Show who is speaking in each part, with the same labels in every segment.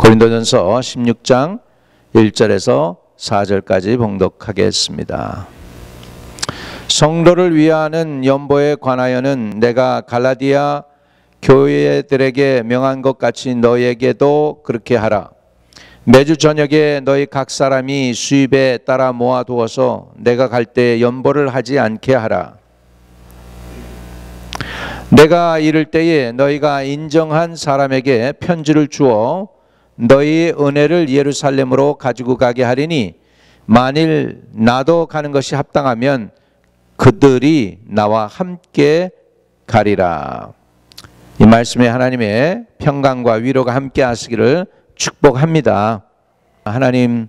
Speaker 1: 고린도전서 16장 1절에서 4절까지 봉독하겠습니다. 성도를 위하는 연보에 관하여는 내가 갈라디아 교회들에게 명한 것 같이 너희에게도 그렇게 하라. 매주 저녁에 너희 각 사람이 수입에 따라 모아두어서 내가 갈 때 연보를 하지 않게 하라. 내가 이를 때에 너희가 인정한 사람에게 편지를 주어 너희 은혜를 예루살렘으로 가지고 가게 하리니 만일 나도 가는 것이 합당하면 그들이 나와 함께 가리라. 이 말씀에 하나님의 평강과 위로가 함께 하시기를 축복합니다. 하나님,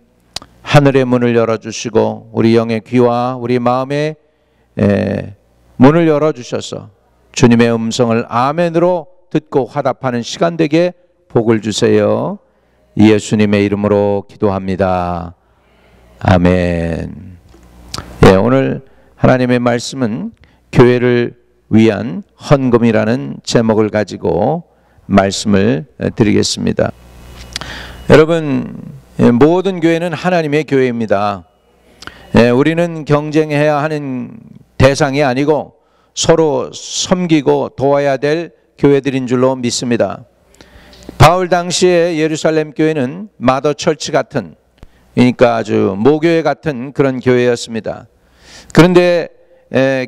Speaker 1: 하늘의 문을 열어주시고 우리 영의 귀와 우리 마음의 문을 열어주셔서 주님의 음성을 아멘으로 듣고 화답하는 시간 되게 복을 주세요. 예수님의 이름으로 기도합니다. 아멘. 오늘 하나님의 말씀은 교회를 위한 헌금이라는 제목을 가지고 말씀을 드리겠습니다. 여러분, 모든 교회는 하나님의 교회입니다. 우리는 경쟁해야 하는 대상이 아니고 서로 섬기고 도와야 될 교회들인 줄로 믿습니다. 바울 당시에 예루살렘 교회는 마더 철치 같은, 그러니까 아주 모교회 같은 그런 교회였습니다. 그런데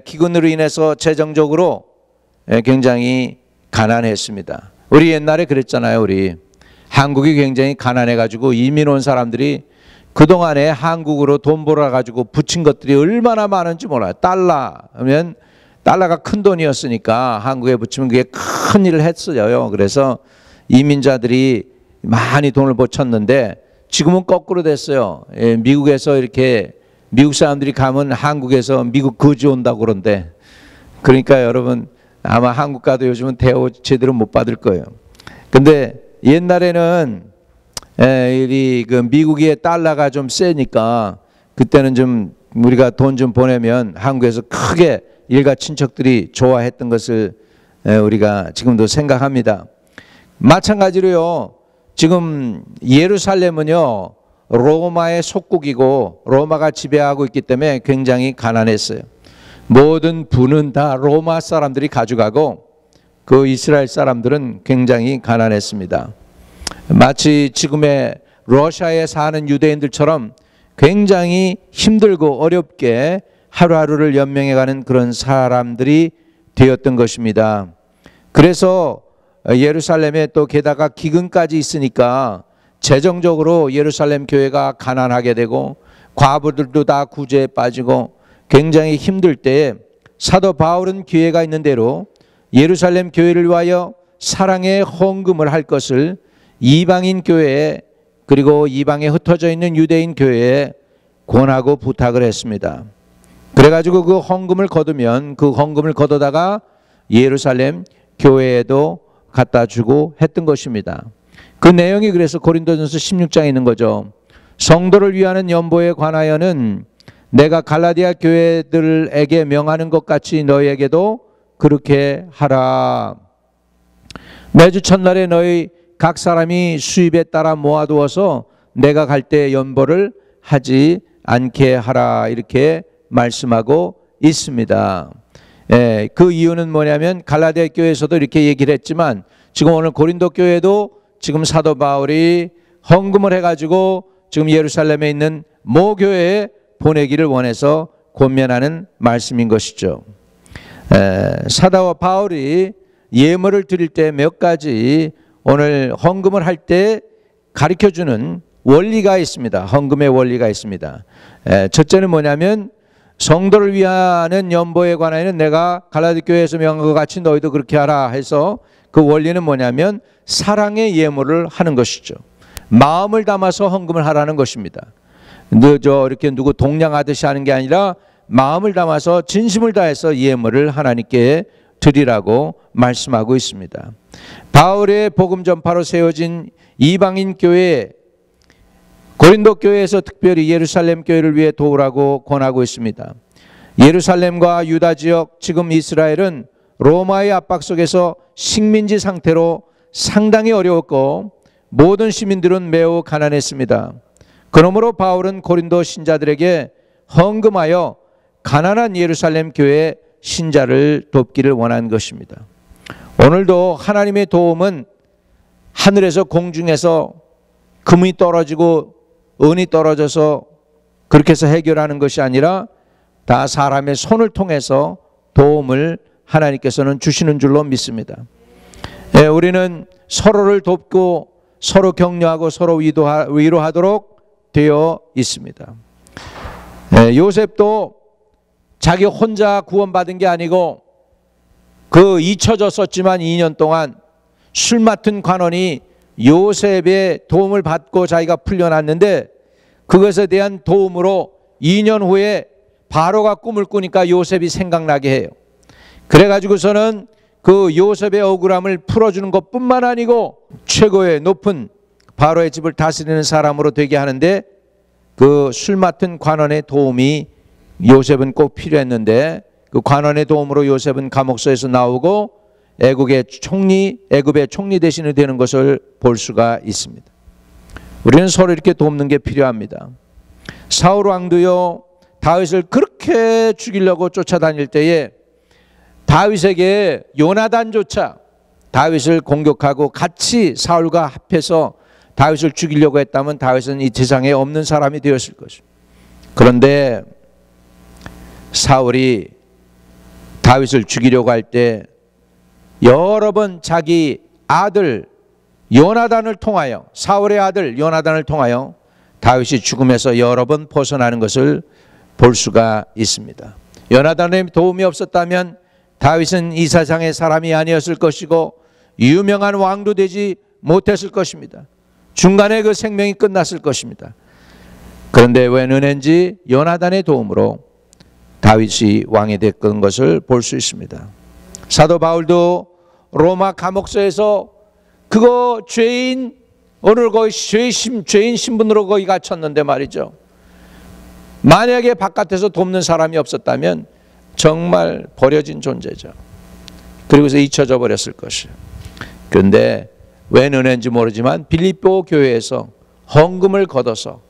Speaker 1: 기근으로 인해서 재정적으로 굉장히 가난했습니다. 우리 옛날에 그랬잖아요. 우리 한국이 굉장히 가난해가지고 이민 온 사람들이 그동안에 한국으로 돈 벌어가지고 붙인 것들이 얼마나 많은지 몰라요. 달러 하면 달러가 큰 돈이었으니까 한국에 붙이면 그게 큰 일을 했어요. 그래서 이민자들이 많이 돈을 붙였는데 지금은 거꾸로 됐어요. 미국에서 이렇게 미국 사람들이 가면 한국에서 미국 거지 온다고 그런데, 그러니까 여러분 아마 한국 가도 요즘은 대우 제대로 못 받을 거예요. 근데 옛날에는 그 미국의 달러가 좀 세니까 그때는 좀 우리가 돈 좀 보내면 한국에서 크게 일가 친척들이 좋아했던 것을 우리가 지금도 생각합니다. 마찬가지로요, 지금 예루살렘은요 로마의 속국이고 로마가 지배하고 있기 때문에 굉장히 가난했어요. 모든 부는 다 로마 사람들이 가져가고 그 이스라엘 사람들은 굉장히 가난했습니다. 마치 지금의 러시아에 사는 유대인들처럼 굉장히 힘들고 어렵게 하루하루를 연명해가는 그런 사람들이 되었던 것입니다. 그래서 예루살렘에 또 게다가 기근까지 있으니까 재정적으로 예루살렘 교회가 가난하게 되고 과부들도 다 구제에 빠지고 굉장히 힘들 때에 사도 바울은 기회가 있는 대로 예루살렘 교회를 위하여 사랑의 헌금을 할 것을 이방인 교회에, 그리고 이방에 흩어져 있는 유대인 교회에 권하고 부탁을 했습니다. 그래가지고 그 헌금을 거두면 그 헌금을 거둬다가 예루살렘 교회에도 갖다 주고 했던 것입니다. 그 내용이 그래서 고린도전서 16장에 있는 거죠. 성도를 위하는 연보에 관하여는 내가 갈라디아 교회들에게 명하는 것 같이 너희에게도 그렇게 하라. 매주 첫날에 너희 각 사람이 수입에 따라 모아두어서 내가 갈 때 연보를 하지 않게 하라, 이렇게 말씀하고 있습니다. 그 이유는 뭐냐면 갈라디아 교회에서도 이렇게 얘기를 했지만 지금 오늘 고린도 교회도 지금 사도 바울이 헌금을 해가지고 지금 예루살렘에 있는 모교회에 보내기를 원해서 권면하는 말씀인 것이죠. 사도 바울이 예물을 드릴 때 몇 가지 오늘 헌금을 할 때 가르쳐주는 원리가 있습니다. 헌금의 원리가 있습니다. 첫째는 뭐냐면 성도를 위하는 연보에 관하여는 내가 갈라디 교회에서 명한 것 같이 너희도 그렇게 하라 해서 그 원리는 뭐냐면 사랑의 예물을 하는 것이죠. 마음을 담아서 헌금을 하라는 것입니다. 이렇게 누구 동냥하듯이 하는 게 아니라 마음을 담아서 진심을 다해서 예물을 하나님께 드리라고 말씀하고 있습니다. 바울의 복음 전파로 세워진 이방인 교회, 고린도 교회에서 특별히 예루살렘 교회를 위해 도우라고 권하고 있습니다. 예루살렘과 유다 지역, 지금 이스라엘은 로마의 압박 속에서 식민지 상태로 상당히 어려웠고 모든 시민들은 매우 가난했습니다. 그러므로 바울은 고린도 신자들에게 헌금하여 가난한 예루살렘 교회 신자를 돕기를 원한 것입니다. 오늘도 하나님의 도움은 하늘에서 공중에서 금이 떨어지고 은이 떨어져서 그렇게 해서 해결하는 것이 아니라 다 사람의 손을 통해서 도움을 하나님께서는 주시는 줄로 믿습니다. 우리는 서로를 돕고 서로 격려하고 서로 위로하도록 되어 있습니다. 요셉도 자기 혼자 구원받은 게 아니고 그 잊혀졌었지만 2년 동안 술 맡은 관원이 요셉의 도움을 받고 자기가 풀려났는데 그것에 대한 도움으로 2년 후에 바로가 꿈을 꾸니까 요셉이 생각나게 해요. 그래가지고서는 그 요셉의 억울함을 풀어주는 것뿐만 아니고 최고의 높은 바로의 집을 다스리는 사람으로 되게 하는데 그 술 맡은 관원의 도움이 요셉은 꼭 필요했는데 그 관원의 도움으로 요셉은 감옥소에서 나오고 애굽의 총리 대신이 되는 것을 볼 수가 있습니다. 우리는 서로 이렇게 돕는 게 필요합니다. 사울 왕도요, 다윗을 그렇게 죽이려고 쫓아다닐 때에 다윗에게 요나단조차 다윗을 공격하고 같이 사울과 합해서 다윗을 죽이려고 했다면 다윗은 이 세상에 없는 사람이 되었을 것입니다. 그런데 사울이 다윗을 죽이려고 할 때 여러 번 자기 아들 요나단을 통하여, 사울의 아들 요나단을 통하여 다윗이 죽음에서 여러 번 벗어나는 것을 볼 수가 있습니다. 요나단의 도움이 없었다면 다윗은 이 세상의 사람이 아니었을 것이고 유명한 왕도 되지 못했을 것입니다. 중간에 그 생명이 끝났을 것입니다. 그런데 웬 은혜인지 요나단의 도움으로 다윗이 왕이 됐던 것을 볼 수 있습니다. 사도 바울도 로마 감옥소에서 그거 죄인 오늘 거기 죄인 신분으로 거기 갇혔는데 말이죠. 만약에 바깥에서 돕는 사람이 없었다면 정말 버려진 존재죠. 그리고서 잊혀져 버렸을 것이에요. 그런데 웬 은혜인지 모르지만 빌립보 교회에서 헌금을 걷어서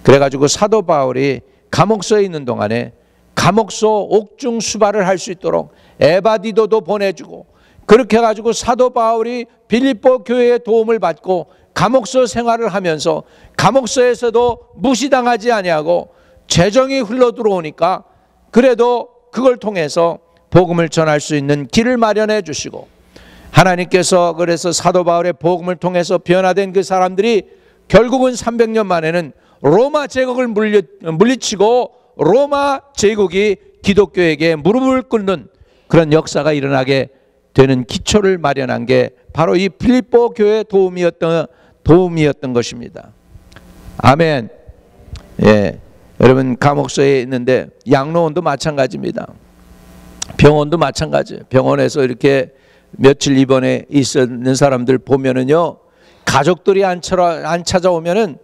Speaker 1: 그래가지고 사도 바울이 감옥소에 있는 동안에 감옥소 옥중 수발을 할 수 있도록 에바디도도 보내주고 그렇게 해가지고 사도 바울이 빌립보 교회의 도움을 받고 감옥소 생활을 하면서 감옥소에서도 무시당하지 아니하고 재정이 흘러 들어오니까 그래도 그걸 통해서 복음을 전할 수 있는 길을 마련해 주시고 하나님께서 그래서 사도 바울의 복음을 통해서 변화된 그 사람들이 결국은 300년 만에는 로마 제국을 물리치고 로마 제국이 기독교에게 무릎을 꿇는 그런 역사가 일어나게 되는 기초를 마련한 게 바로 이 빌립보 교회의 도움이었던 것입니다. 아멘. 예, 여러분 감옥소에 있는데 양로원도 마찬가지입니다. 병원도 마찬가지예요. 병원에서 이렇게 며칠 입원해 있는 사람들 보면은요, 가족들이 안 찾아오면은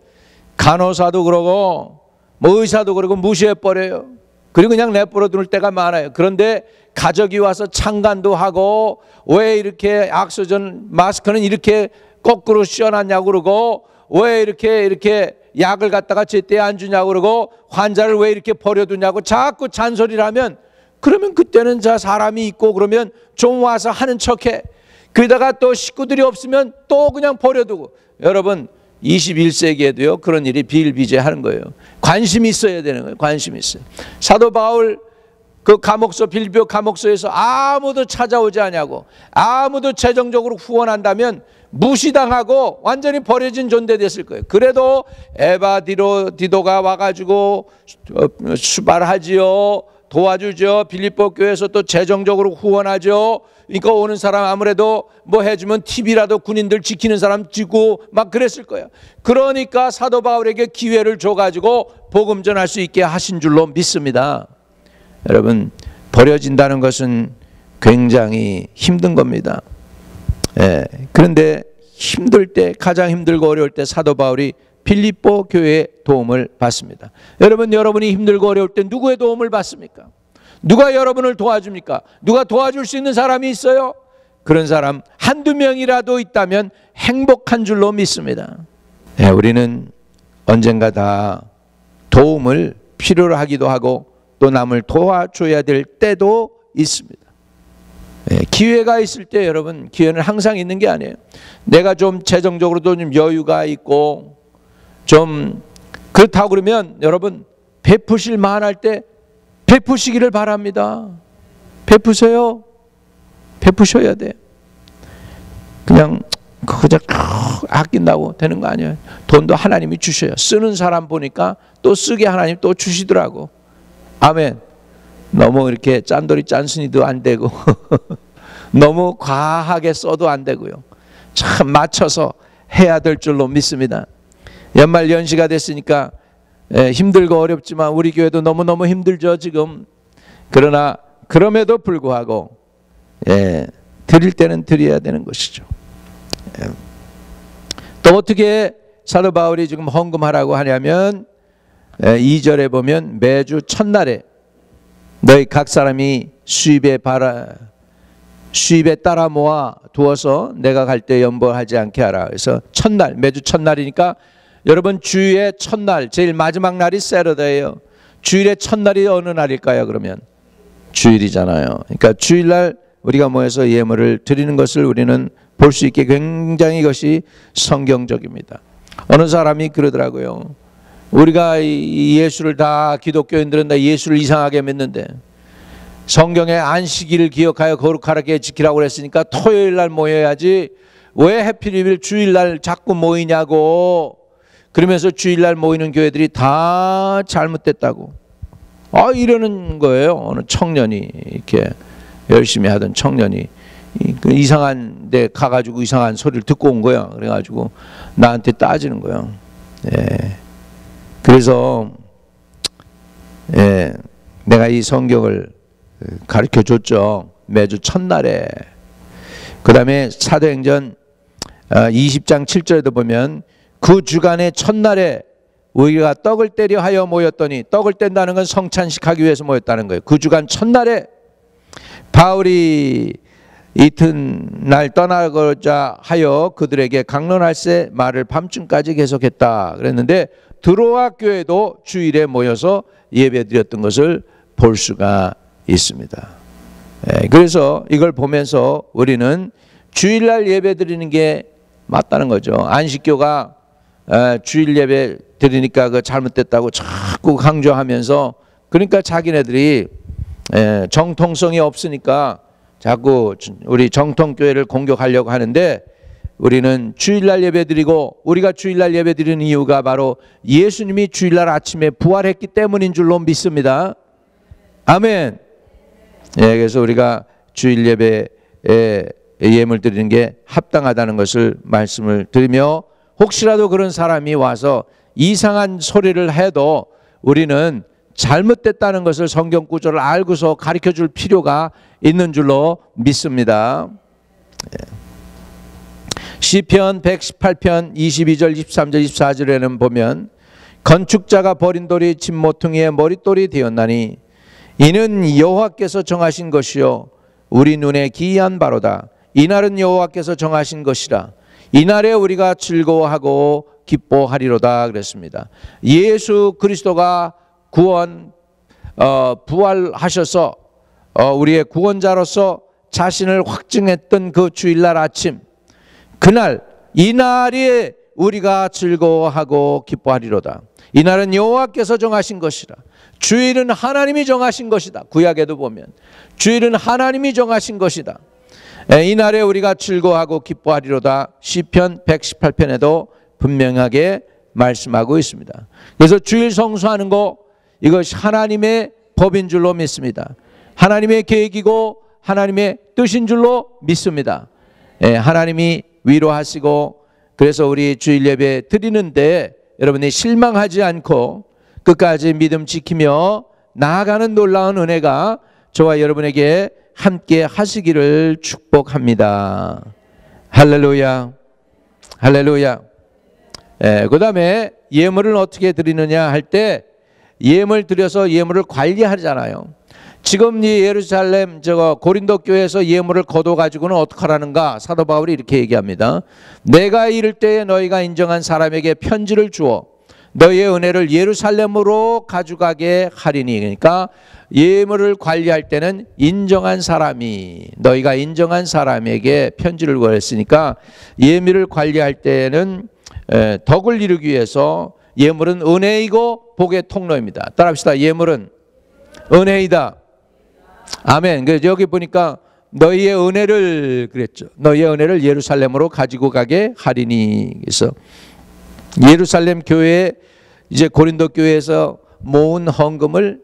Speaker 1: 간호사도 그러고 뭐 의사도 그러고 무시해 버려요. 그리고 그냥 내버려 둘 때가 많아요. 그런데 가족이 와서 창간도 하고 왜 이렇게 악수전 마스크는 이렇게 거꾸로 씌워놨냐고 그러고 왜 이렇게 약을 갖다가 제때 안 주냐고 그러고 환자를 왜 이렇게 버려두냐고 자꾸 잔소리를 하면 그러면 그때는 자 사람이 있고 그러면 좀 와서 하는 척해. 그러다가 또 식구들이 없으면 또 그냥 버려두고. 여러분 21세기에도요 그런 일이 비일비재하는 거예요. 관심이 있어야 되는 거예요. 관심이 있어요. 사도 바울 그 감옥소 빌립보 감옥소에서 아무도 찾아오지 않냐고 아무도 재정적으로 후원한다면 무시당하고 완전히 버려진 존재 됐을 거예요. 그래도 에바디도가 와가지고 수발하지요. 도와주죠. 빌립보 교회에서 또 재정적으로 후원하죠. 그러니까 오는 사람 아무래도 뭐 해주면 TV라도 군인들 지키는 사람 지고 막 그랬을 거예요. 그러니까 사도 바울에게 기회를 줘가지고 복음 전할 수 있게 하신 줄로 믿습니다. 여러분 버려진다는 것은 굉장히 힘든 겁니다. 예, 그런데 힘들 때 가장 힘들고 어려울 때 사도 바울이 빌립보 교회의 도움을 받습니다. 여러분이 힘들고 어려울 때 누구의 도움을 받습니까? 누가 여러분을 도와줍니까? 누가 도와줄 수 있는 사람이 있어요? 그런 사람 한두 명이라도 있다면 행복한 줄로 믿습니다. 우리는 언젠가 다 도움을 필요로 하기도 하고 또 남을 도와줘야 될 때도 있습니다. 기회가 있을 때 여러분, 기회는 항상 있는 게 아니에요. 내가 좀 재정적으로도 좀 여유가 있고 좀 그렇다고 그러면 여러분, 베푸실 만할 때 베푸시기를 바랍니다. 베푸세요. 베푸셔야 돼요. 그냥 아낀다고 되는 거 아니에요. 돈도 하나님이 주셔요. 쓰는 사람 보니까 또 쓰게 하나님 또 주시더라고. 아멘. 너무 이렇게 짠돌이 짠순이도 안 되고 너무 과하게 써도 안 되고요. 참 맞춰서 해야 될 줄로 믿습니다. 연말 연시가 됐으니까 힘들고 어렵지만 우리 교회도 너무너무 힘들죠 지금. 그러나 그럼에도 불구하고 드릴 때는 드려야 되는 것이죠. 또 어떻게 사도 바울이 지금 헌금하라고 하냐면 2절에 보면 매주 첫날에 너희 각 사람이 수입에 따라 모아 두어서 내가 갈 때 연보하지 않게 하라. 그래서 첫날, 매주 첫날이니까 여러분 주일의 첫날, 제일 마지막 날이 세러데예요. 주일의 첫날이 어느 날일까요? 그러면 주일이잖아요. 그러니까 주일날 우리가 모여서 예물을 드리는 것을 우리는 볼 수 있게 굉장히 이것이 성경적입니다. 어느 사람이 그러더라고요. 우리가 예수를 다 기독교인들은 다 예수를 이상하게 믿는데 성경의 안식일을 기억하여 거룩하게 지키라고 그랬으니까 토요일날 모여야지 왜 해필이면 주일날 자꾸 모이냐고. 그러면서 주일날 모이는 교회들이 다 잘못됐다고 이러는 거예요. 어느 청년이, 이렇게 열심히 하던 청년이 이상한 데 가가지고 이상한 소리를 듣고 온 거야. 그래가지고 나한테 따지는 거야. 그래서 내가 이 성경을 가르쳐 줬죠. 매주 첫날에. 그 다음에 사도행전 20장 7절에도 보면 그 주간의 첫날에 우리가 떡을 떼려 하여 모였더니, 떡을 뗀다는 건 성찬식하기 위해서 모였다는 거예요. 그 주간 첫날에 바울이 이튿날 떠나고자 하여 그들에게 강론할세 말을 밤중까지 계속했다 그랬는데 드로아 교회도 주일에 모여서 예배드렸던 것을 볼 수가 있습니다. 그래서 이걸 보면서 우리는 주일날 예배드리는 게 맞다는 거죠. 안식교가 주일 예배 드리니까 그 잘못됐다고 자꾸 강조하면서, 그러니까 자기네들이 정통성이 없으니까 자꾸 우리 정통교회를 공격하려고 하는데, 우리는 주일날 예배드리고, 우리가 주일날 예배드리는 이유가 바로 예수님이 주일날 아침에 부활했기 때문인 줄로 믿습니다. 아멘. 그래서 우리가 주일 예배에 예물 드리는 게 합당하다는 것을 말씀을 드리며, 혹시라도 그런 사람이 와서 이상한 소리를 해도 우리는 잘못됐다는 것을 성경 구절을 알고서 가르쳐 줄 필요가 있는 줄로 믿습니다. 시편 118편 22절 23절 24절에는 보면 건축자가 버린 돌이 집 모퉁이의 머릿돌이 되었나니 이는 여호와께서 정하신 것이요 우리 눈에 기이한 바로다. 이날은 여호와께서 정하신 것이라. 이날에 우리가 즐거워하고 기뻐하리로다 그랬습니다. 예수 그리스도가 부활하셔서 우리의 구원자로서 자신을 확증했던 그 주일날 아침, 그날, 이날이 우리가 즐거워하고 기뻐하리로다. 이날은 여호와께서 정하신 것이라. 주일은 하나님이 정하신 것이다. 구약에도 보면 주일은 하나님이 정하신 것이다. 이날에 우리가 즐거워하고 기뻐하리로다. 시편 118편에도 분명하게 말씀하고 있습니다. 그래서 주일 성수하는 거, 이것이 하나님의 법인 줄로 믿습니다. 하나님의 계획이고 하나님의 뜻인 줄로 믿습니다. 하나님이 위로하시고, 그래서 우리 주일 예배 드리는데 여러분이 실망하지 않고 끝까지 믿음 지키며 나아가는 놀라운 은혜가 저와 여러분에게 함께 하시기를 축복합니다. 할렐루야, 할렐루야. 그 다음에 예물을 어떻게 드리느냐 할 때, 예물 드려서 예물을 관리하잖아요. 지금 이 예루살렘 고린도 교회에서 예물을 거둬 가지고는 어떡하라는가? 사도 바울이 이렇게 얘기합니다. 내가 이를 때에 너희가 인정한 사람에게 편지를 주어 너희의 은혜를 예루살렘으로 가져가게 하리니. 그러니까 예물을 관리할 때는 인정한 사람이, 너희가 인정한 사람에게 편지를 보냈으니까 예물을 관리할 때는 덕을 이루기 위해서 예물은 은혜이고 복의 통로입니다. 따라합시다. 예물은 은혜이다. 아멘. 그래서 여기 보니까 너희의 은혜를 그랬죠. 너희의 은혜를 예루살렘으로 가지고 가게 하리니. 그래서 예루살렘 교회에 이제 고린도 교회에서 모은 헌금을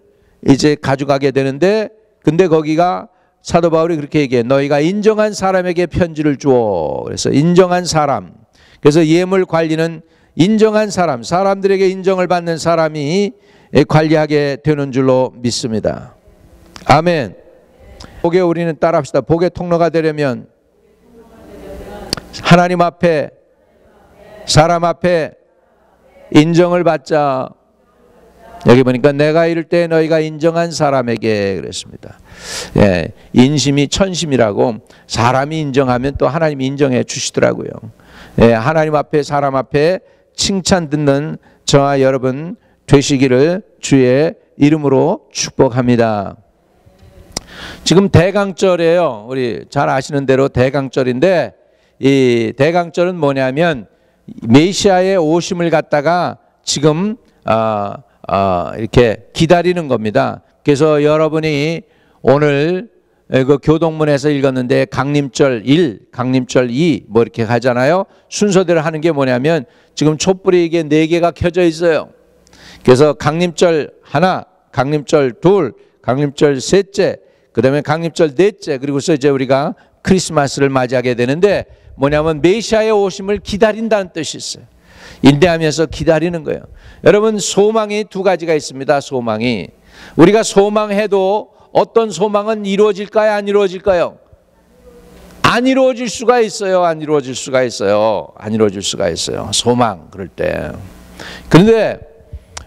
Speaker 1: 이제 가져가게 되는데, 근데 거기가 사도 바울이 그렇게 얘기해. 너희가 인정한 사람에게 편지를 주어. 그래서 인정한 사람. 그래서 예물 관리는 인정한 사람, 사람들에게 인정을 받는 사람이 관리하게 되는 줄로 믿습니다. 아멘. 복에 우리는 따라합시다. 복의 통로가 되려면 하나님 앞에, 사람 앞에 인정을 받자. 여기 보니까 내가 이를 때 너희가 인정한 사람에게 그랬습니다. 예, 인심이 천심이라고, 사람이 인정하면 또 하나님이 인정해 주시더라고요. 예, 하나님 앞에, 사람 앞에 칭찬 듣는 저와 여러분 되시기를 주의 이름으로 축복합니다. 지금 대강절이에요. 우리 잘 아시는 대로 대강절인데, 이 대강절은 뭐냐면 메시아의 오심을 갖다가 지금 이렇게 기다리는 겁니다. 그래서 여러분이 오늘 그 교동문에서 읽었는데 강림절 1, 강림절 2 뭐 이렇게 가잖아요. 순서대로 하는 게 뭐냐면 지금 촛불이 이게 4개가 켜져 있어요. 그래서 강림절 하나, 강림절 둘, 강림절 셋째, 그 다음에 강림절 넷째, 그리고서 이제 우리가 크리스마스를 맞이하게 되는데 뭐냐면 메시아의 오심을 기다린다는 뜻이 있어요. 인내하면서 기다리는 거예요. 여러분, 소망이 두 가지가 있습니다. 소망이. 우리가 소망해도 어떤 소망은 이루어질까요? 안 이루어질까요? 안 이루어질 수가 있어요. 안 이루어질 수가 있어요. 안 이루어질 수가 있어요. 소망, 그럴 때. 그런데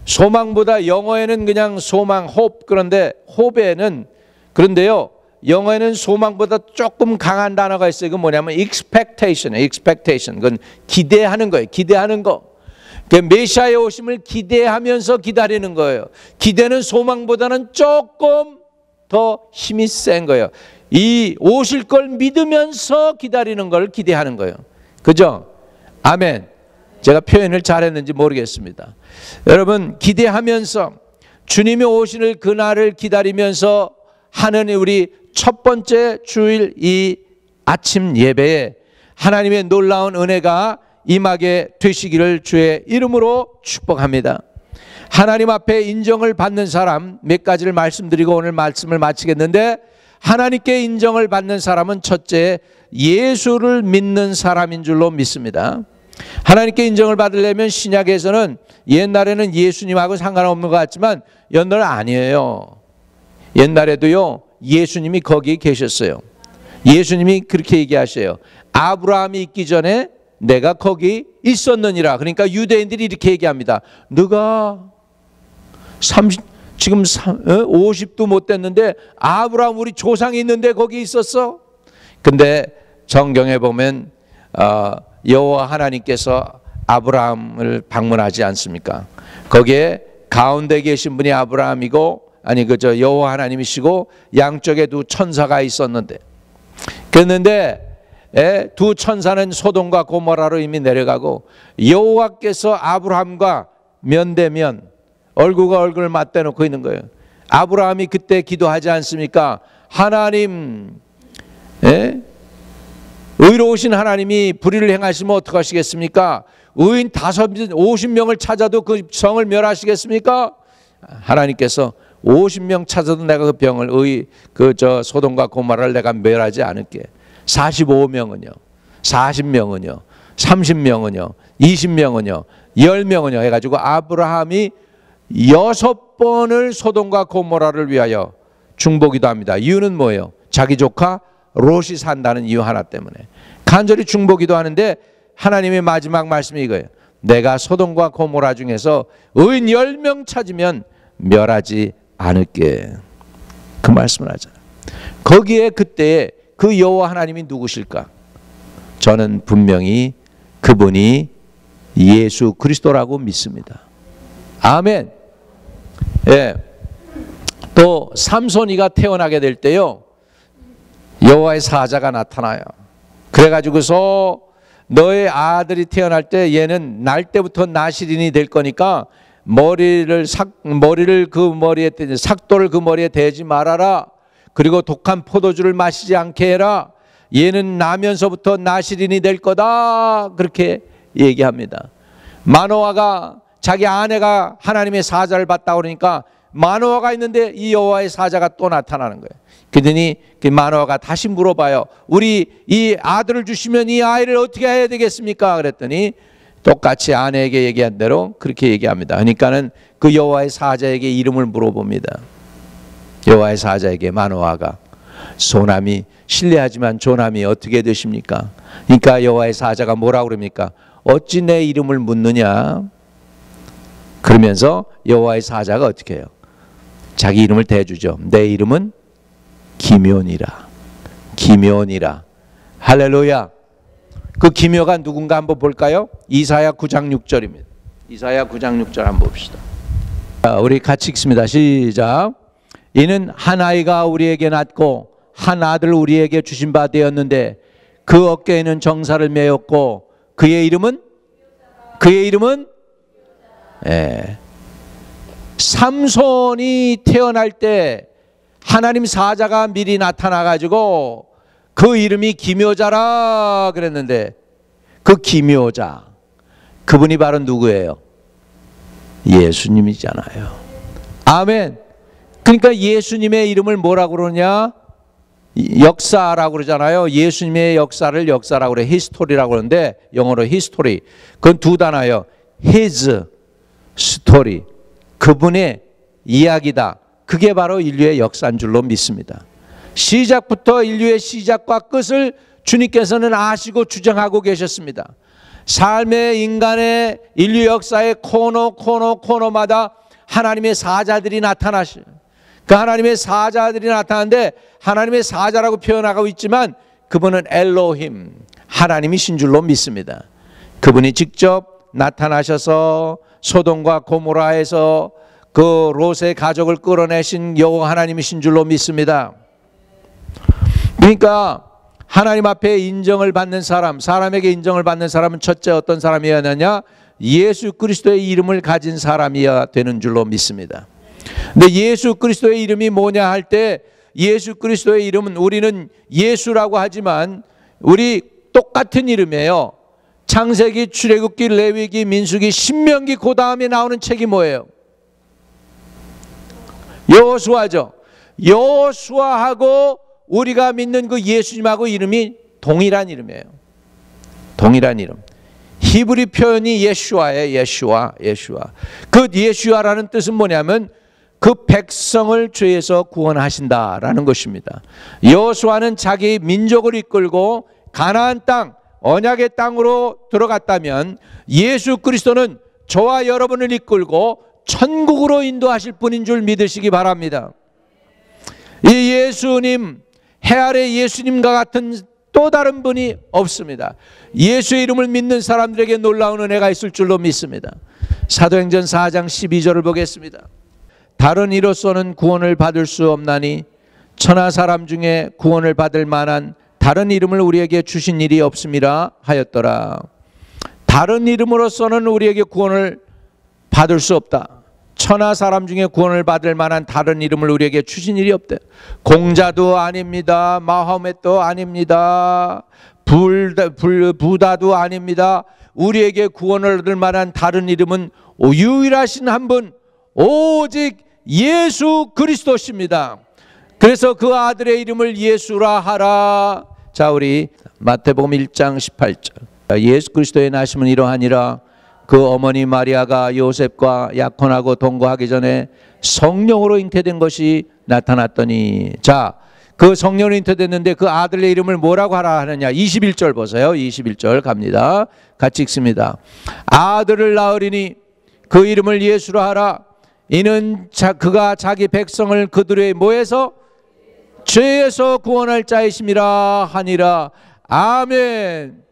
Speaker 1: 소망보다 영어에는 그냥 소망, hope, 그런데 hope에는, 그런데요, 영어에는 소망보다 조금 강한 단어가 있어요. 그건 뭐냐면 expectation이에요. expectation. 그건 기대하는 거예요. 기대하는 거. 메시아의 오심을 기대하면서 기다리는 거예요. 기대는 소망보다는 조금 더 힘이 센 거예요. 이 오실 걸 믿으면서 기다리는 걸 기대하는 거예요. 그죠? 아멘. 제가 표현을 잘했는지 모르겠습니다. 여러분, 기대하면서 주님이 오시는 그날을 기다리면서 하는 우리 첫 번째 주일 이 아침 예배에 하나님의 놀라운 은혜가 임하게 되시기를 주의 이름으로 축복합니다. 하나님 앞에 인정을 받는 사람 몇 가지를 말씀드리고 오늘 말씀을 마치겠는데, 하나님께 인정을 받는 사람은 첫째, 예수를 믿는 사람인 줄로 믿습니다. 하나님께 인정을 받으려면 신약에서는 옛날에는 예수님하고 상관없는 것 같지만 옛날은 아니에요. 옛날에도요, 예수님이 거기 계셨어요. 예수님이 그렇게 얘기하셔요. 아브라함이 있기 전에 내가 거기 있었느니라. 그러니까 유대인들이 이렇게 얘기합니다. 너가 50도 못 됐는데 아브라함 우리 조상이 있는데 거기 있었어? 근데 성경에 보면 여호와 하나님께서 아브라함을 방문하지 않습니까? 거기에 가운데 계신 분이 아브라함이고, 아니 그저 여호와 하나님이시고 양쪽에 두 천사가 있었는데, 그랬는데 두 천사는 소돔과 고모라로 이미 내려가고 여호와께서 아브라함과 면대면 얼굴과 얼굴을 맞대놓고 있는 거예요. 아브라함이 그때 기도하지 않습니까? 하나님, 의로우신 하나님이 불의를 행하시면 어떡하시겠습니까? 의인 50명을 찾아도 그 성을 멸하시겠습니까? 하나님께서 50명 찾아도 내가 그 병을 소돔과 고모라를 내가 멸하지 않을게. 45명은요, 40명은요, 30명은요, 20명은요, 10명은요 해가지고 아브라함이 6번을 소돔과 고모라를 위하여 중보기도 합니다. 이유는 뭐예요? 자기 조카 롯이 산다는 이유 하나 때문에 간절히 중보기도 하는데 하나님의 마지막 말씀이 이거예요. 내가 소돔과 고모라 중에서 의인 10명 찾으면 멸하지 않을게. 그 말씀을 하잖아요. 거기에 그때 그 여호와 하나님이 누구실까? 저는 분명히 그분이 예수 그리스도라고 믿습니다. 아멘. 예. 또 삼손이가 태어나게 될 때요, 여호와의 사자가 나타나요. 그래가지고서 너의 아들이 태어날 때 얘는 날 때부터 나실인이 될 거니까 머리를 그 머리에 삭도를 그 머리에 대지 말아라. 그리고 독한 포도주를 마시지 않게 해라. 얘는 나면서부터 나실인이 될 거다. 그렇게 얘기합니다. 마노아가 자기 아내가 하나님의 사자를 봤다고 그러니까 마노아가 있는데 이 여호와의 사자가 또 나타나는 거예요. 그러더니 마노아가 다시 물어봐요. 우리 이 아들을 주시면 이 아이를 어떻게 해야 되겠습니까? 그랬더니 똑같이 아내에게 얘기한 대로 그렇게 얘기합니다. 그러니까는 그 여호와의 사자에게 이름을 물어봅니다. 여호와의 사자에게 마노아가 소남이 실례하지만 조남이 어떻게 되십니까? 그러니까 여호와의 사자가 뭐라고 그럽니까? 어찌 내 이름을 묻느냐? 그러면서 여호와의 사자가 어떻게 해요? 자기 이름을 대주죠. 내 이름은 기묘니라. 기묘니라. 할렐루야. 그 기묘가 누군가 한번 볼까요? 이사야 9장 6절입니다. 이사야 9장 6절 한번 봅시다. 우리 같이 읽습니다. 시작. 이는 한 아이가 우리에게 낳고 한 아들 우리에게 주신 바 되었는데 그 어깨에는 정사를 메었고 그의 이름은 예. 삼손이 태어날 때 하나님 사자가 미리 나타나 가지고 그 이름이 기묘자라 그랬는데 그 기묘자 그분이 바로 누구예요? 예수님이잖아요. 아멘. 그러니까 예수님의 이름을 뭐라고 그러냐? 역사라고 그러잖아요. 예수님의 역사를 역사라고 그래. 히스토리라고 그러는데 영어로 히스토리. 그건 두 단어예요. His story. 그분의 이야기다. 그게 바로 인류의 역사인 줄로 믿습니다. 시작부터 인류의 시작과 끝을 주님께서는 아시고 주장하고 계셨습니다. 삶의 인간의 인류 역사의 코너마다 하나님의 사자들이 나타나시. 그 하나님의 사자들이 나타나는데 하나님의 사자라고 표현하고 있지만 그분은 엘로힘 하나님이신 줄로 믿습니다. 그분이 직접 나타나셔서 소돔과 고모라에서 그 롯의 가족을 끌어내신 여호와 하나님이신 줄로 믿습니다. 그러니까 하나님 앞에 인정을 받는 사람, 사람에게 인정을 받는 사람은 첫째 어떤 사람이어야 하느냐? 예수 그리스도의 이름을 가진 사람이어야 되는 줄로 믿습니다. 근데 예수 그리스도의 이름이 뭐냐 할 때 예수 그리스도의 이름은 우리는 예수라고 하지만 우리 똑같은 이름이에요. 창세기, 출애굽기, 레위기, 민수기, 신명기 그 다음에 나오는 책이 뭐예요? 여호수아죠. 여호수아하고 우리가 믿는 그 예수님하고 이름이 동일한 이름이에요. 동일한 이름. 히브리 표현이 예슈아예요. 예슈아. 그 예슈아라는 뜻은 뭐냐면 그 백성을 죄에서 구원하신다라는 것입니다. 여호수아는 자기 민족을 이끌고 가나안 땅, 언약의 땅으로 들어갔다면 예수 그리스도는 저와 여러분을 이끌고 천국으로 인도하실 분인 줄 믿으시기 바랍니다. 이 예수님, 해 아래 예수님과 같은 또 다른 분이 없습니다. 예수의 이름을 믿는 사람들에게 놀라운 은혜가 있을 줄로 믿습니다. 사도행전 4장 12절을 보겠습니다. 다른 이로서는 구원을 받을 수 없나니 천하 사람 중에 구원을 받을 만한 다른 이름을 우리에게 주신 일이 없음이라 하였더라. 다른 이름으로서는 우리에게 구원을 받을 수 없다. 천하 사람 중에 구원을 받을 만한 다른 이름을 우리에게 주신 일이 없대. 공자도 아닙니다. 마호멧도 아닙니다. 부다도 아닙니다. 우리에게 구원을 얻을 만한 다른 이름은 유일하신 한 분, 오직 예수 그리스도십니다. 그래서 그 아들의 이름을 예수라 하라. 자, 우리 마태복음 1장 18절. 예수 그리스도의 나심은 이러하니라. 그 어머니 마리아가 요셉과 약혼하고 동거하기 전에 성령으로 잉태된 것이 나타났더니, 자, 그 성령으로 잉태됐는데 그 아들의 이름을 뭐라고 하라 하느냐. 21절 보세요. 21절 갑니다. 같이 읽습니다. 아들을 낳으리니 그 이름을 예수라 하라. 이는 그가 자기 백성을 그들의 뭐에서 죄에서 구원할 자이심이라 하니라. 아멘.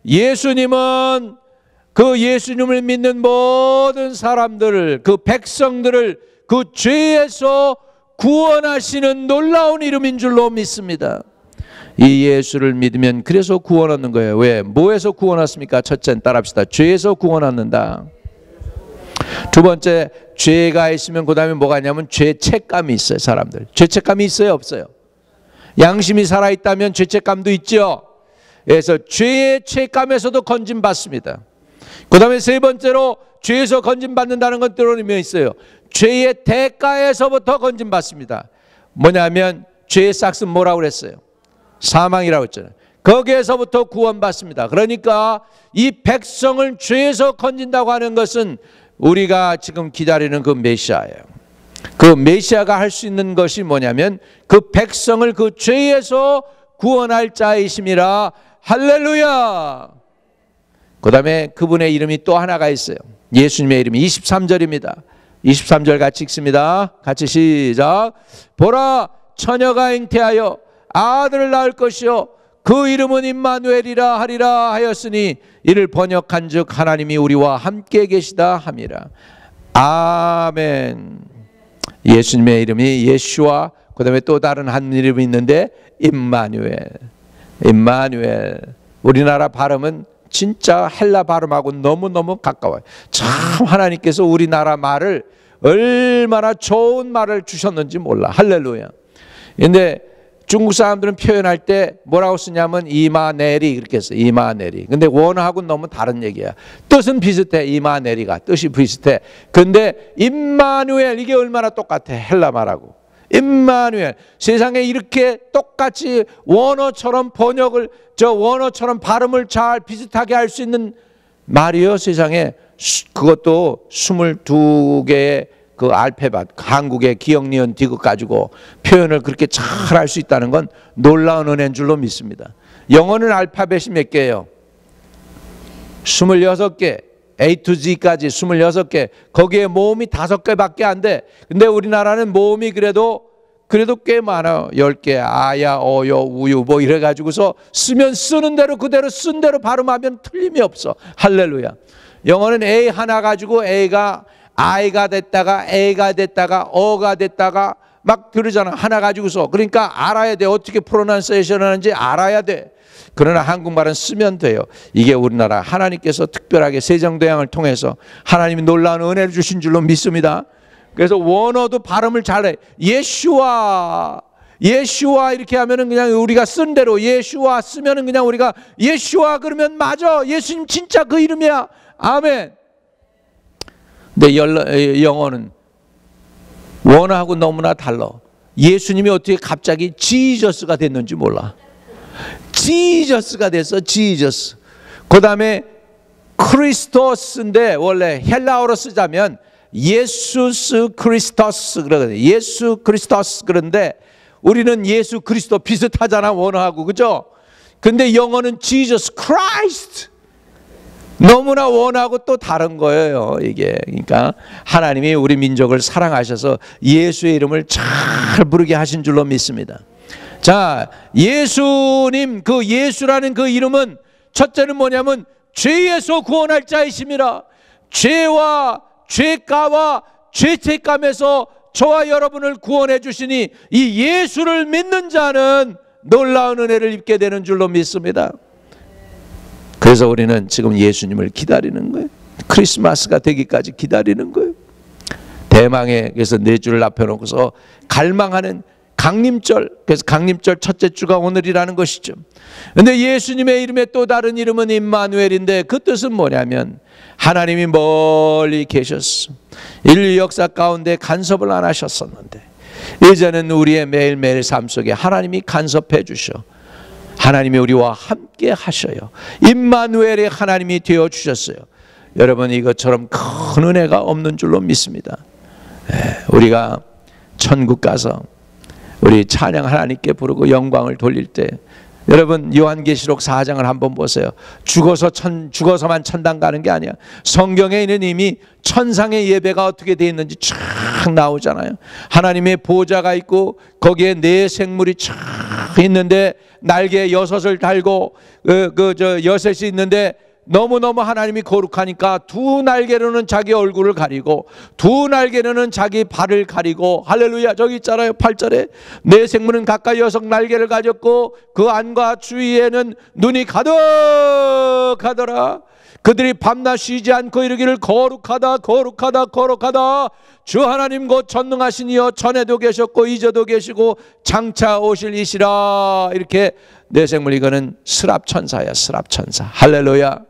Speaker 1: 예수님은 그 예수님을 믿는 모든 사람들을, 그 백성들을 그 죄에서 구원하시는 놀라운 이름인 줄로 믿습니다. 이 예수를 믿으면 그래서 구원 얻는 거예요. 왜? 뭐에서 구원 얻습니까? 첫째는 따라합시다. 죄에서 구원 얻는다. 두 번째, 죄가 있으면 그 다음에 뭐가 있냐면 죄책감이 있어요. 사람들 죄책감이 있어요? 없어요? 양심이 살아있다면 죄책감도 있죠. 그래서 죄의 책감에서도 건진받습니다. 그 다음에 세 번째로 죄에서 건진받는다는 건 때로는 의미가 있어요. 죄의 대가에서부터 건진받습니다. 뭐냐면 죄의 싹은 뭐라고 그랬어요? 사망이라고 했잖아요. 거기에서부터 구원받습니다. 그러니까 이 백성을 죄에서 건진다고 하는 것은 우리가 지금 기다리는 그 메시아예요. 그 메시아가 할 수 있는 것이 뭐냐면 그 백성을 그 죄에서 구원할 자이심이라. 할렐루야. 그 다음에 그분의 이름이 또 하나가 있어요. 예수님의 이름이 23절입니다 23절 같이 읽습니다. 같이 시작. 보라, 처녀가 잉태하여 아들을 낳을 것이요 그 이름은 임마누엘이라 하리라 하였으니 이를 번역한 즉 하나님이 우리와 함께 계시다 함이라. 아멘. 예수님의 이름이 예슈아, 그 다음에 또 다른 한 이름이 있는데 임마누엘. 임마누엘. 우리나라 발음은 진짜 헬라 발음하고 너무너무 가까워요. 참 하나님께서 우리나라 말을 얼마나 좋은 말을 주셨는지 몰라. 할렐루야. 근데 중국 사람들은 표현할 때 뭐라고 쓰냐면 이마네리 그렇게 써요. 이마네리. 근데 원어하고는 너무 다른 얘기야. 뜻은 비슷해. 이마네리가 뜻이 비슷해. 근데 임마누엘 이게 얼마나 똑같아. 헬라 말하고. 임마누엘. 세상에 이렇게 똑같이 원어처럼 번역을 원어처럼 발음을 잘 비슷하게 할 수 있는 말이요 세상에. 그것도 22개의 그 알파벳 한국의 기억 니은 디귿 가지고 표현을 그렇게 잘 할 수 있다는 건 놀라운 은혜인 줄로 믿습니다. 영어는 알파벳이 몇 개예요? 26개. A to Z까지 26개. 거기에 모음이 5개밖에 안 돼. 근데 우리나라는 모음이 그래도 꽤 많아요. 10개. 아야, 어여, 우유 뭐 이래 가지고서 쓰면 쓰는 대로 그대로 쓴 대로 발음하면 틀림이 없어. 할렐루야. 영어는 A 하나 가지고 A가 I가 됐다가 A가 됐다가 어가 됐다가 막 그러잖아. 하나 가지고서. 그러니까 알아야 돼. 어떻게 프로넌세이션 하는지 알아야 돼. 그러나 한국말은 쓰면 돼요. 이게 우리나라 하나님께서 특별하게 세종대왕을 통해서 하나님이 놀라운 은혜를 주신 줄로 믿습니다. 그래서 원어도 발음을 잘해. 예슈아, 예슈아 이렇게 하면은 그냥 우리가 쓴 대로 예슈아 쓰면은 그냥 우리가 예슈아 그러면 맞아. 예수님 진짜 그 이름이야. 아멘. 근데 영어는 원어하고 너무나 달라. 예수님이 어떻게 갑자기 지저스가 됐는지 몰라. 지저스가 됐어. 지저스. 그 다음에 크리스토스인데 원래 헬라어로 쓰자면 예수스 크리스토스 그러거든요. 예수 크리스토스. 그런데 우리는 예수 그리스도 비슷하잖아 원어하고. 그죠? 근데 영어는 Jesus Christ. 너무나 원하고 또 다른 거예요 이게. 그러니까 하나님이 우리 민족을 사랑하셔서 예수의 이름을 잘 부르게 하신 줄로 믿습니다. 자, 예수님 그 예수라는 그 이름은 첫째는 뭐냐면 죄에서 구원할 자이심이라. 죄와 죄가와 죄책감에서 저와 여러분을 구원해 주시니 이 예수를 믿는 자는 놀라운 은혜를 입게 되는 줄로 믿습니다. 그래서 우리는 지금 예수님을 기다리는 거예요. 크리스마스가 되기까지 기다리는 거예요. 대망의 그래서 4주를 앞에 놓고서 갈망하는 강림절. 그래서 강림절 첫째 주가 오늘이라는 것이죠. 그런데 예수님의 이름의 또 다른 이름은 임마누엘인데 그 뜻은 뭐냐면 하나님이 멀리 계셨어. 인류 역사 가운데 간섭을 안 하셨었는데 이제는 우리의 매일매일 삶 속에 하나님이 간섭해 주셔. 하나님이 우리와 함께 하셔요. 임마누엘의 하나님이 되어 주셨어요. 여러분 이것처럼 큰 은혜가 없는 줄로 믿습니다. 우리가 천국 가서 우리 찬양 하나님께 부르고 영광을 돌릴 때 여러분 요한계시록 4장을 한번 보세요. 죽어서만 천당 가는 게 아니야. 성경에 있는 이미 천상의 예배가 어떻게 돼 있는지 쫙 나오잖아요. 하나님의 보좌가 있고 거기에 네 생물이 쫙 있는데 날개 6을 달고 여섯이 있는데 너무너무 하나님이 거룩하니까 두 날개로는 자기 얼굴을 가리고 두 날개로는 자기 발을 가리고, 할렐루야. 저기 있잖아요 8절에 네 생물은 각각 6 날개를 가졌고 그 안과 주위에는 눈이 가득하더라. 그들이 밤낮 쉬지 않고 이르기를 거룩하다 거룩하다 거룩하다 주 하나님 곧 전능하신 이여 전에도 계셨고 이제도 계시고 장차 오실 이시라. 이렇게 네 생물, 이거는 스랍천사야. 스랍천사. 할렐루야.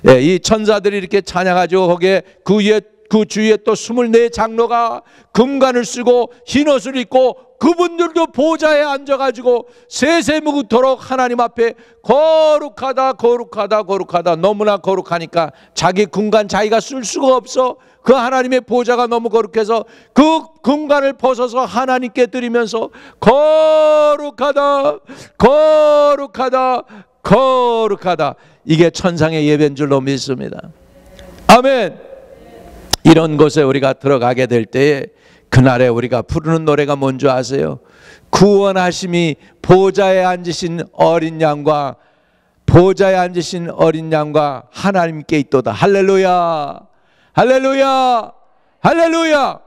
Speaker 1: 예, 이 천사들이 이렇게 찬양하죠. 거기에 그 주위에 또 24장로가 금관을 쓰고 흰옷을 입고 그분들도 보좌에 앉아가지고 세세무구토록 하나님 앞에 거룩하다 거룩하다 거룩하다. 너무나 거룩하니까 자기 금관 자기가 쓸 수가 없어. 그 하나님의 보좌가 너무 거룩해서 그 금관을 벗어서 하나님께 드리면서 거룩하다 거룩하다 거룩하다. 이게 천상의 예배인 줄로 믿습니다. 아멘. 이런 곳에 우리가 들어가게 될 때에 그날에 우리가 부르는 노래가 뭔지 아세요? 구원하심이 보좌에 앉으신 어린 양과 하나님께 있도다. 할렐루야 할렐루야 할렐루야.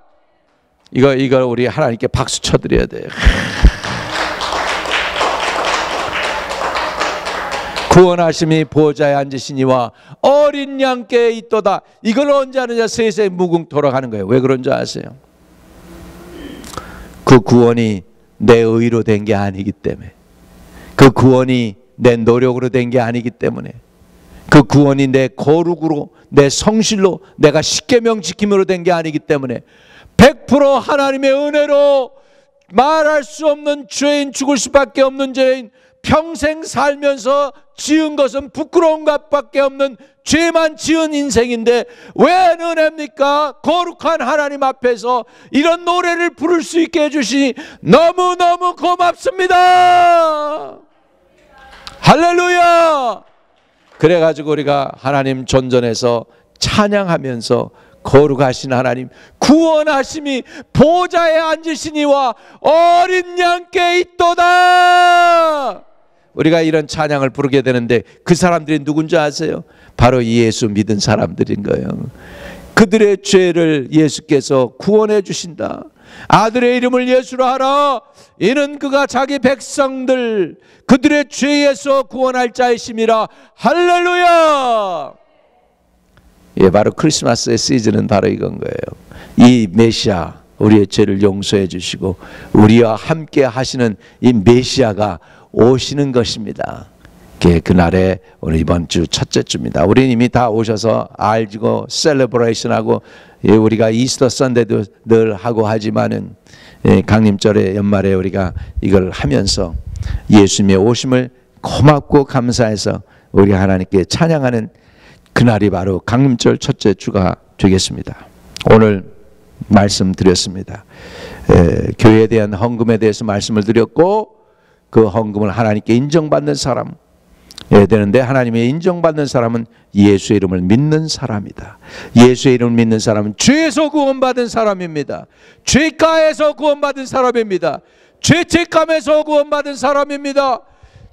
Speaker 1: 이거 우리 하나님께 박수 쳐드려야 돼요. 구원하심이 보좌에 앉으시니와 어린 양께 있도다. 이걸 언제 하느냐? 세세 무궁토록 하는 거예요. 왜 그런 줄 아세요? 그 구원이 내 의로 된 게 아니기 때문에, 그 구원이 내 노력으로 된 게 아니기 때문에, 그 구원이 내 거룩으로 내 성실로 내가 십계명 지킴으로 된 게 아니기 때문에 100% 하나님의 은혜로 말할 수 없는 죄인, 죽을 수밖에 없는 죄인, 평생 살면서 지은 것은 부끄러운 것밖에 없는 죄만 지은 인생인데 왜 은혜입니까? 거룩한 하나님 앞에서 이런 노래를 부를 수 있게 해주시니 너무너무 고맙습니다. 할렐루야. 그래가지고 우리가 하나님 존전에서 찬양하면서 거룩하신 하나님, 구원하심이 보좌에 앉으시니와 어린 양께 있도다. 우리가 이런 찬양을 부르게 되는데 그 사람들이 누군지 아세요? 바로 예수 믿은 사람들인 거예요. 그들의 죄를 예수께서 구원해 주신다. 아들의 이름을 예수로 하라. 이는 그가 자기 백성들 그들의 죄에서 구원할 자이심이라. 할렐루야. 예, 바로 크리스마스의 시즌은 바로 이건 거예요. 이 메시아, 우리의 죄를 용서해 주시고 우리와 함께 하시는 이 메시아가 오시는 것입니다. 그날에 오늘 이번 주 첫째 주입니다. 우리는 이미 다 오셔서 알고 셀러브레이션하고, 우리가 이스터 선데이도 늘 하고 하지만은 강림절의 연말에 우리가 이걸 하면서 예수님의 오심을 고맙고 감사해서 우리 하나님께 찬양하는 그날이 바로 강림절 첫째 주가 되겠습니다. 오늘 말씀드렸습니다. 교회에 대한 헌금에 대해서 말씀을 드렸고, 그 헌금을 하나님께 인정받는 사람 되는데, 하나님의 인정받는 사람은 예수의 이름을 믿는 사람이다. 예수의 이름을 믿는 사람은 죄에서 구원받은 사람입니다. 죄가에서 구원받은 사람입니다. 죄책감에서 구원받은 사람입니다.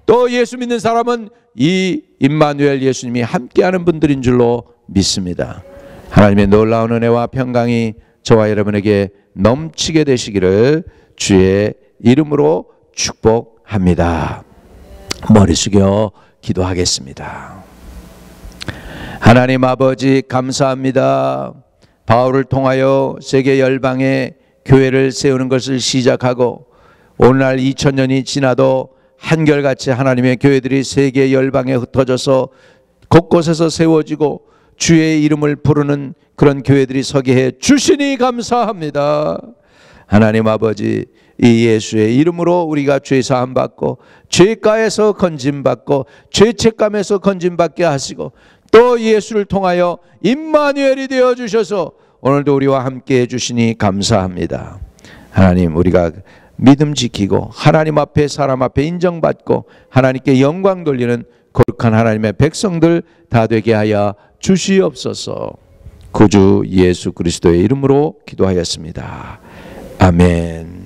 Speaker 1: 또 예수 믿는 사람은 이 임마누엘 예수님이 함께하는 분들인 줄로 믿습니다. 하나님의 놀라운 은혜와 평강이 저와 여러분에게 넘치게 되시기를 주의 이름으로 축복합니다. 머리 숙여 기도하겠습니다. 하나님 아버지 감사합니다. 바울을 통하여 세계 열방에 교회를 세우는 것을 시작하고 오늘날 2000년이 지나도 한결같이 하나님의 교회들이 세계 열방에 흩어져서 곳곳에서 세워지고 주의 이름을 부르는 그런 교회들이 서게 해 주시니 감사합니다. 하나님 아버지, 이 예수의 이름으로 우리가 죄 사함 받고 죄가에서 건짐받고 죄책감에서 건짐받게 하시고 또 예수를 통하여 임마누엘이 되어 주셔서 오늘도 우리와 함께 해 주시니 감사합니다. 하나님, 우리가 믿음 지키고 하나님 앞에 사람 앞에 인정받고 하나님께 영광 돌리는 거룩한 하나님의 백성들 다 되게 하여 주시옵소서. 구주 예수 그리스도의 이름으로 기도하였습니다. 아멘.